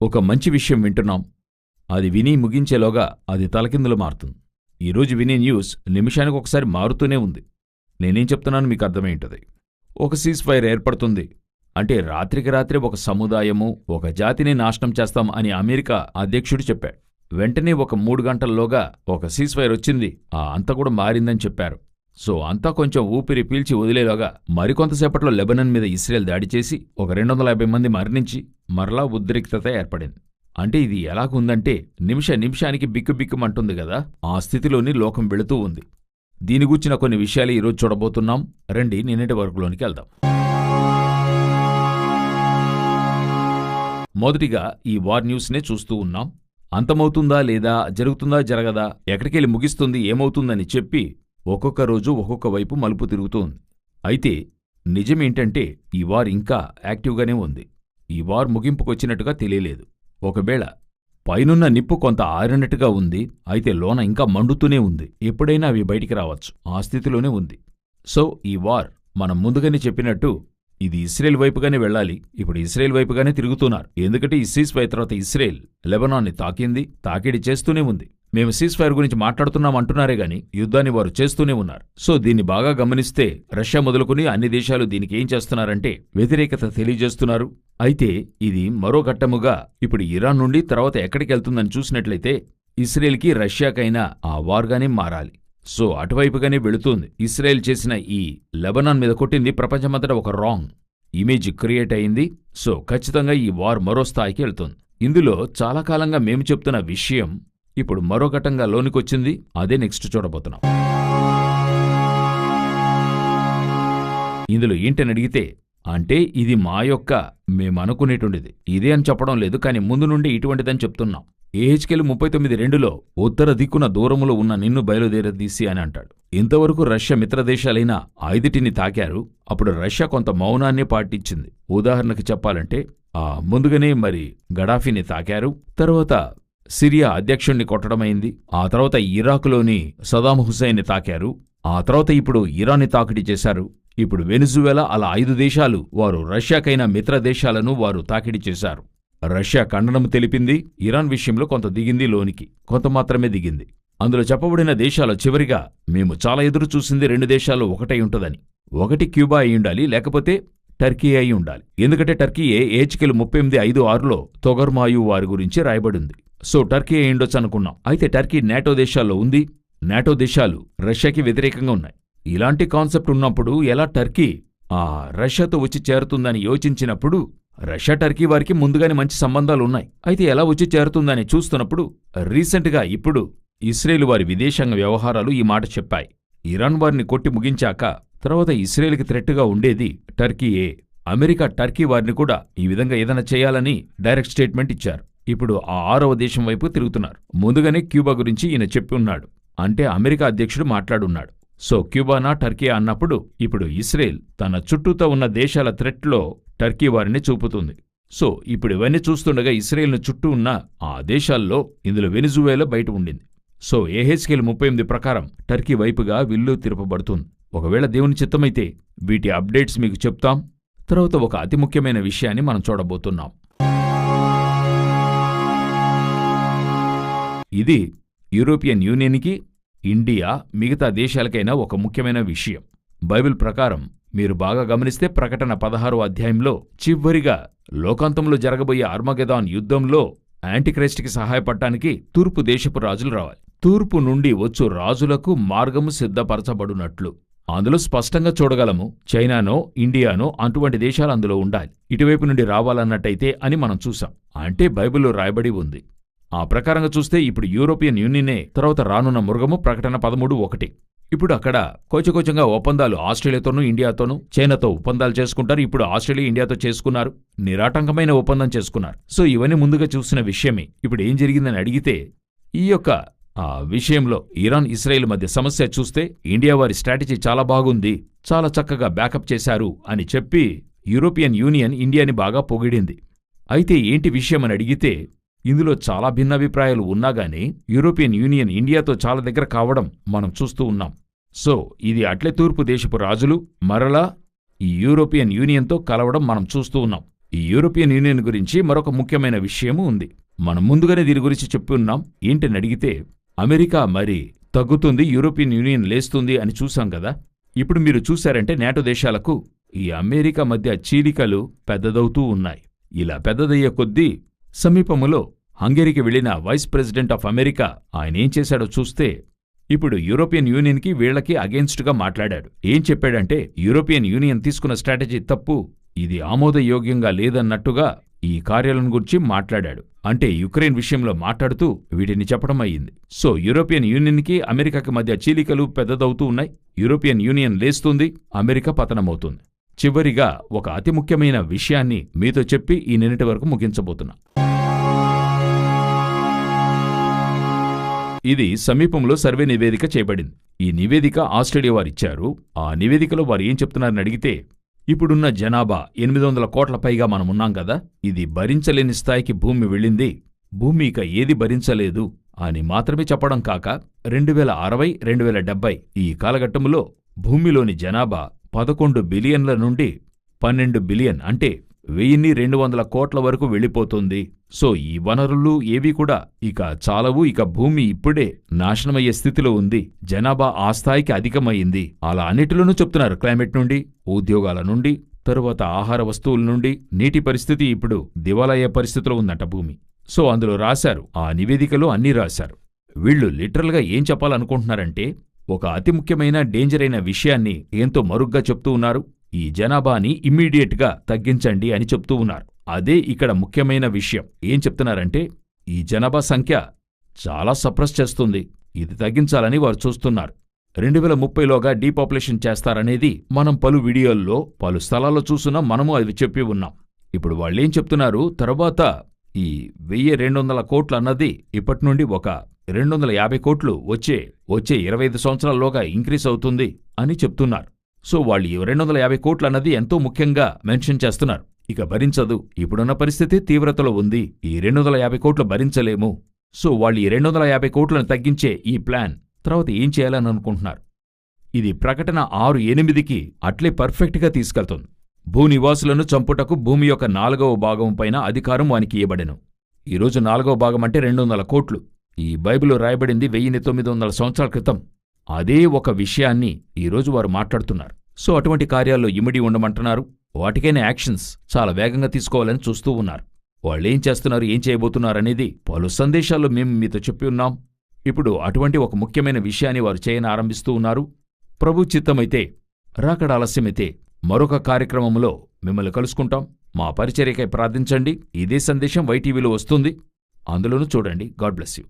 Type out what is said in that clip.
ఒక మంచి విషయం వింటున్నాం. అది విని ముగించేలోగా అది తలకిందులు మారుతుంది. ఈరోజు వినే న్యూస్ నిమిషానికి ఒకసారి మారుతూనే ఉంది. నేనేం చెప్తున్నాను మీకు అర్థమైంటది. ఒక సీజ్ఫైర్ ఏర్పడుతుంది అంటే రాత్రికి రాత్రి ఒక సముదాయము, ఒక జాతిని నాశనం చేస్తాం అని అమెరికా అధ్యక్షుడు చెప్పాడు. వెంటనే ఒక 3 గంటల్లోగా ఒక సీజ్ఫైర్ వచ్చింది, అంతా కూడా మారిందని చెప్పారు. సో అంతా కొంచెం ఊపిరి పీల్చి వదిలేలోగా మరికొంతసేపట్లో లెబనాన్ మీద ఇస్రాయెల్ దాడి చేసి ఒక 250 మంది మరణించి మరలా ఉద్రిక్తత ఏర్పడింది. అంటే ఇది ఎలాగుందంటే నిమిషానికి బిక్కుబిక్కుమంటుంది గదా, ఆ స్థితిలోని లోకం వెళుతూ ఉంది. దీని గూర్చిన కొన్ని విషయాలు ఈరోజు చూడబోతున్నాం. రండి నిన్నటి వరకులోనికి వెళ్దాం. మొదటిగా ఈ వార్ న్యూస్నే చూస్తూ ఉన్నాం. అంతమవుతుందా లేదా, జరుగుతుందా జరగదా, ఎక్కడికెళ్ళి ముగిస్తుంది, ఏమవుతుందని చెప్పి ఒక్కొక్క రోజు ఒక్కొక్క వైపు మలుపు తిరుగుతోంది. అయితే నిజమేంటంటే ఈ వార్ ఇంకా యాక్టివ్గానే ఉంది. ఈ వార్ ముగింపుకొచ్చినట్టుగా తెలియలేదు. ఒకవేళ పైనున్న నిప్పు కొంత ఆరినట్టుగా ఉంది, అయితే లోన ఇంకా మండుతూనే ఉంది. ఎప్పుడైనా అవి బయటికి రావచ్చు, ఆ స్థితిలోనే ఉంది. సో ఈ వార్ మనం ముందుగానే చెప్పినట్టు ఇది ఇస్రాయేల్ వైపుగానే వెళ్ళాలి. ఇప్పుడు ఇస్రాయేల్ వైపుగానే తిరుగుతున్నారు. ఎందుకంటే ఈ సీజ్ఫైర్ తర్వాత ఇస్రాయేల్ లెబనాన్ని తాకిడి చేస్తూనే ఉంది. మేము సీజ్ఫైర్ గురించి మాట్లాడుతున్నామంటున్నారే గాని యుద్ధాన్ని వారు చేస్తూనే ఉన్నారు. సో దీన్ని బాగా గమనిస్తే రష్యా మొదలుకుని అన్ని దేశాలు దీనికి ఏం చేస్తున్నారంటే వ్యతిరేకత తెలియజేస్తున్నారు. అయితే ఇది మరో ఘట్టముగా ఇప్పుడు ఇరాన్ నుండి తర్వాత ఎక్కడికెళ్తుందని చూసినట్లయితే ఇస్రాయేల్కి రష్యాకైనా ఆ వార్గానే మారాలి. సో అటువైపుగానే వెళుతోంది. ఇస్రాయేల్ చేసిన ఈ లెబనాన్ మీద కొట్టింది ప్రపంచమంతటా ఒక రాంగ్ ఇమేజ్ క్రియేట్ అయింది. సో ఖచ్చితంగా ఈ వార్ మరో స్థాయికి వెళ్తోంది. ఇందులో చాలా కాలంగా మేము చెప్తున్న విషయం ఇప్పుడు మరో ఘట్టంగా లోనికొచ్చింది. అదే నెక్స్ట్ చూడబోతున్నాం. ఇందులో ఏంటని అడిగితే అంటే ఇది మా యొక్క మేమనుకునేటువంటిది ఇదే అని చెప్పడం లేదు, కానీ ముందు నుండి ఇటువంటిదని చెప్తున్నాం. ఏహెచ్కేలు 39:2లో ఉత్తర దిక్కున దూరములో ఉన్న నిన్ను బయలుదేరదీసి అని అంటాడు. ఇంతవరకు రష్యా మిత్రదేశాలైన 5టిని తాకారు. అప్పుడు రష్యా కొంత మౌనాన్ని పాటించింది. ఉదాహరణకి చెప్పాలంటే ముందుగానే మరి గడాఫీని తాకారు, తర్వాత సిరియా అధ్యక్షుణ్ణి కొట్టడమైంది, ఆ తర్వాత ఇరాకులోని సదాం హుస్సేన్ని తాకారు, ఆ తర్వాత ఇప్పుడు ఇరాన్ని తాకిడి చేశారు. ఇప్పుడు వెనిజువేలా, అలా 5 దేశాలు వారు రష్యాకైన మిత్రదేశాలను వారు తాకిడి చేశారు. రష్యా ఖండనం తెలిపింది. ఇరాన్ విషయంలో కొంత దిగింది లోనికి, కొంత మాత్రమే దిగింది. అందులో చెప్పబడిన దేశాలు చివరిగా మేము చాలా ఎదురు చూసింది 2 దేశాల్లో ఒకటై ఉంటుందని. ఒకటి క్యూబా అయి ఉండాలి, లేకపోతే టర్కీ అయి ఉండాలి. ఎందుకంటే టర్కీయే ఏహెచ్కేలు 38:5-6లో తొగర్మాయు వారి గురించి రాయబడింది. సో టర్కీ అయి ఉండొచ్చు అనుకున్నాం. అయితే టర్కీ నాటో దేశాల్లో ఉంది. నాటో దేశాలు రష్యాకి వ్యతిరేకంగా ఉన్నాయి. ఇలాంటి కాన్సెప్ట్ ఉన్నప్పుడు ఎలా టర్కీ రష్యాతో వచ్చి చేరుతుందని యోచించినప్పుడు రష్యా టర్కీ వారికి ముందుగానే మంచి సంబంధాలు ఉన్నాయి. అయితే ఎలా వచ్చి చేరుతుందని చూస్తున్నప్పుడు రీసెంట్గా ఇప్పుడు ఇస్రాయేల్ వారి విదేశాంగ వ్యవహారాలు ఈ మాట చెప్పాయి. ఇరాన్ వారిని కొట్టి ముగించాక తర్వాత ఇస్రాయేల్కి థ్రెట్గా ఉండేది టర్కీయే. అమెరికా టర్కీ వారిని కూడా ఈ విధంగా ఏదైనా చేయాలని డైరెక్ట్ స్టేట్మెంట్ ఇచ్చారు. ఇప్పుడు ఆ 6వ దేశం వైపు తిరుగుతున్నారు. ముందుగానే క్యూబా గురించి ఈయన చెప్పి ఉన్నాడు, అంటే అమెరికా అధ్యక్షుడు మాట్లాడున్నాడు. సో క్యూబానా టర్కీ అన్నప్పుడు ఇప్పుడు ఇస్రాయేల్ తన చుట్టూతో ఉన్న దేశాల థ్రెట్లో టర్కీ వారిని చూపుతుంది. సో ఇప్పుడు ఇవన్నీ చూస్తుండగా ఇస్రాయేల్ను చుట్టూ ఉన్న ఆ దేశాల్లో ఇందులో వెనిజువేలా బయట ఉండింది. సో ఏహెచ్కేలు 38 ప్రకారం టర్కీ వైపుగా విల్లు తిరపబడుతుంది. ఒకవేళ దేవుని చిత్తమైతే వీటి అప్డేట్స్ మీకు చెప్తాం. తర్వాత ఒక అతి ముఖ్యమైన విషయాన్ని మనం చూడబోతున్నాం. ఇది యూరోపియన్ యూనియన్కి, ఇండియా, మిగతా దేశాలకైనా ఒక ముఖ్యమైన విషయం. బైబిల్ ప్రకారం మీరు బాగా గమనిస్తే ప్రకటన 16వ అధ్యాయంలో చివరిగా లోకాంతంలో జరగబోయే ఆర్మగెదాన్ యుద్ధంలో యాంటిక్రైస్ట్కి సహాయపడటానికి తూర్పు దేశపు రాజులు రావాలి. తూర్పు నుండి వచ్చు రాజులకు మార్గము సిద్ధపరచబడునట్లు అందులో స్పష్టంగా చూడగలము. చైనానో ఇండియానో అటువంటి దేశాలు అందులో ఉండాలి, ఇటువైపు నుండి రావాలన్నట్టయితే అని మనం చూసాం. అంటే బైబిల్లో రాయబడి ఉంది. ఆ ప్రకారంగా చూస్తే ఇప్పుడు యూరోపియన్ యూనియనే తర్వాత రానున్న మృగము ప్రకటన 13:1. ఇప్పుడు అక్కడ కొంచెంగా ఒప్పందాలు ఆస్ట్రేలియాతోనూ ఇండియాతోనూ చైనాతో ఒప్పందాలు చేసుకుంటారు. ఇప్పుడు ఆస్ట్రేలియా ఇండియాతో చేసుకున్నారు, నిరాటంకమైన ఒప్పందం చేసుకున్నారు. సో ఇవన్నీ ముందుగా చూసిన విషయమే. ఇప్పుడు ఏం జరిగిందని అడిగితే ఈ యొక్క విషయంలో ఇరాన్ ఇస్రాయేల్ మధ్య సమస్య చూస్తే ఇండియా వారి స్ట్రాటజీ చాలా బాగుంది, చాలా చక్కగా బ్యాకప్ చేశారు అని చెప్పి యూరోపియన్ యూనియన్ ఇండియాని బాగా పొగిడింది. అయితే ఏంటి విషయమని అడిగితే ఇందులో చాలా భిన్నాభిప్రాయాలు ఉన్నాగానీ యూరోపియన్ యూనియన్ ఇండియాతో చాలా దగ్గర కావడం మనం చూస్తూ ఉన్నాం. సో ఇది అట్లే తూర్పు దేశపు రాజులు మరలా ఈ యూరోపియన్ యూనియన్తో కలవడం మనం చూస్తూ ఉన్నాం. ఈ యూరోపియన్ యూనియన్ గురించి మరొక ముఖ్యమైన విషయము ఉంది. మనం ముందుగానే దీని గురించి చెప్పి ఉన్నాం. ఏంటని అడిగితే అమెరికా మరి తగ్గుతుంది, యూరోపియన్ యూనియన్ లేస్తుంది అని చూసాం కదా. ఇప్పుడు మీరు చూశారంటే నేటో దేశాలకు ఈ అమెరికా మధ్య చీలికలు పెద్దదవుతూ ఉన్నాయి. ఇలా పెద్దదయ్యే కొద్దీ సమీపములో హంగేరీకి వెళ్లిన వైస్ ప్రెసిడెంట్ ఆఫ్ అమెరికా ఆయనేం చేశాడో చూస్తే ఇప్పుడు యూరోపియన్ యూనియన్కి వీళ్లకి అగేన్స్ట్గా మాట్లాడాడు. ఏం చెప్పాడంటే యూరోపియన్ యూనియన్ తీసుకున్న స్ట్రాటజీ తప్పు, ఇది ఆమోదయోగ్యంగా లేదన్నట్టుగా ఈ కార్యాలను గురించి మాట్లాడాడు. అంటే యుక్రెయిన్ విషయంలో మాట్లాడుతూ వీటిని చెప్పడం అయ్యింది. సో యూరోపియన్ యూనియన్కి అమెరికాకి మధ్య చీలికలు పెద్దదవుతూ ఉన్నాయి. యూరోపియన్ యూనియన్ లేస్తుంది, అమెరికా పతనమవుతుంది. చివరిగా ఒక అతి ముఖ్యమైన విషయాన్ని మీతో చెప్పి ఈ నిన్నటి వరకు ముగించబోతున్నా. ఇది సమీపంలో సర్వే నివేదిక చేయబడింది. ఈ నివేదిక ఆస్ట్రేలియా వారిచ్చారు. ఆ నివేదికలో వారు ఏం చెప్తున్నారని అడిగితే ఇప్పుడున్న జనాభా 800 కోట్ల పైగా మనమున్నాం కదా, ఇది భరించలేని స్థాయికి భూమి వెళ్ళింది, భూమి ఇక ఏది భరించలేదు అని మాత్రమే చెప్పడం కాక 2060, 2070 ఈ కాలఘట్టంలో భూమిలోని జనాభా 11 బిలియన్ల నుండి 12 బిలియన్ అంటే 1200 కోట్ల వరకు వెళ్ళిపోతుంది. సో ఈ వనరులు ఏవీ కూడా ఇక చాలవు, ఇక భూమి ఇప్పుడే నాశనమయ్యే స్థితిలో ఉంది, జనాభా ఆ స్థాయికి అధికమయ్యింది. అలా అన్నిటిలోనూ చెప్తున్నారు. క్లైమేట్ నుండి, ఉద్యోగాల నుండి, తరువాత ఆహార వస్తువుల నుండి, నీటి పరిస్థితి ఇప్పుడు దివాలయ్యే పరిస్థితిలో ఉందంట భూమి. సో అందులో రాశారు, ఆ నివేదికలో అన్నీ రాశారు. వీళ్లు లిటరల్గా ఏం చెప్పాలనుకుంటున్నారంటే ఒక అతి ముఖ్యమైన డేంజర్ అయిన విషయాన్ని ఎంతో మరుగ్గా చెప్తూ ఉన్నారు. ఈ జనాభాని ఇమ్మీడియట్గా తగ్గించండి అని చెప్తూ ఉన్నారు. అదే ఇక్కడ ముఖ్యమైన విషయం. ఏం చెప్తున్నారంటే ఈ జనాభా సంఖ్య చాలా సప్రెస్ చేస్తుంది, ఇది తగ్గించాలని వారు చూస్తున్నారు. 2030లోగా డీపాపులేషన్ చేస్తారనేది మనం పలు వీడియోల్లో పలు స్థలాల్లో చూస్తున్నాం, మనము అవి చెప్పి ఉన్నాం. ఇప్పుడు వాళ్ళేం చెప్తున్నారు, తర్వాత ఈ 1200 కోట్లు అన్నది ఇప్పటి నుండి ఒక 250 కోట్లు వచ్చే 25 సంవత్సరాల్లోగా ఇంక్రీజ్ అవుతుంది అని చెప్తున్నారు. సో వాళ్ళు ఈ 250 కోట్లు అన్నది ఎంతో ముఖ్యంగా మెన్షన్ చేస్తున్నారు. ఇక భరించదు, ఇప్పుడున్న పరిస్థితి తీవ్రతలో ఉంది, ఈ 250 కోట్లు భరించలేము. సో వాళ్ళు ఈ 250 కోట్లను తగ్గించే ఈ ప్లాన్ తర్వాత ఏం చేయాలని అనుకుంటున్నారు. ఇది ప్రకటన 6/8కి అట్లే పర్ఫెక్ట్గా తీసుకెళ్తుంది. భూనివాసులను చంపుటకు భూమి యొక్క 4వ భాగం పైన అధికారం వానికి ఇవ్వబడెను. ఈరోజు 4వ భాగం అంటే 200 కోట్లు. ఈ బైబిల్లో రాయబడింది 1900 సంవత్సరాల క్రితం. అదే ఒక విషయాన్ని ఈరోజు వారు మాట్లాడుతున్నారు. సో అటువంటి కార్యాల్లో ఇమిడి ఉండమంటున్నారు. వాటికైనా యాక్షన్స్ చాలా వేగంగా తీసుకోవాలని చూస్తూ ఉన్నారు. వాళ్ళేం చేస్తున్నారు, ఏం చేయబోతున్నారనేది పలు సందేశాల్లో మేము మీతో చెప్పి ఉన్నాం. ఇప్పుడు అటువంటి ఒక ముఖ్యమైన విషయాన్ని వారు చేయని ఆరంభిస్తూ ఉన్నారు. ప్రభు చిత్తమైతే, రాకడ ఆలస్యమైతే మరొక కార్యక్రమంలో మిమ్మల్ని కలుసుకుంటాం. మా పరిచర్యకై ప్రార్థించండి. ఇదే సందేశం వైటీవీలో వస్తుంది, అందులోనూ చూడండి. God bless you.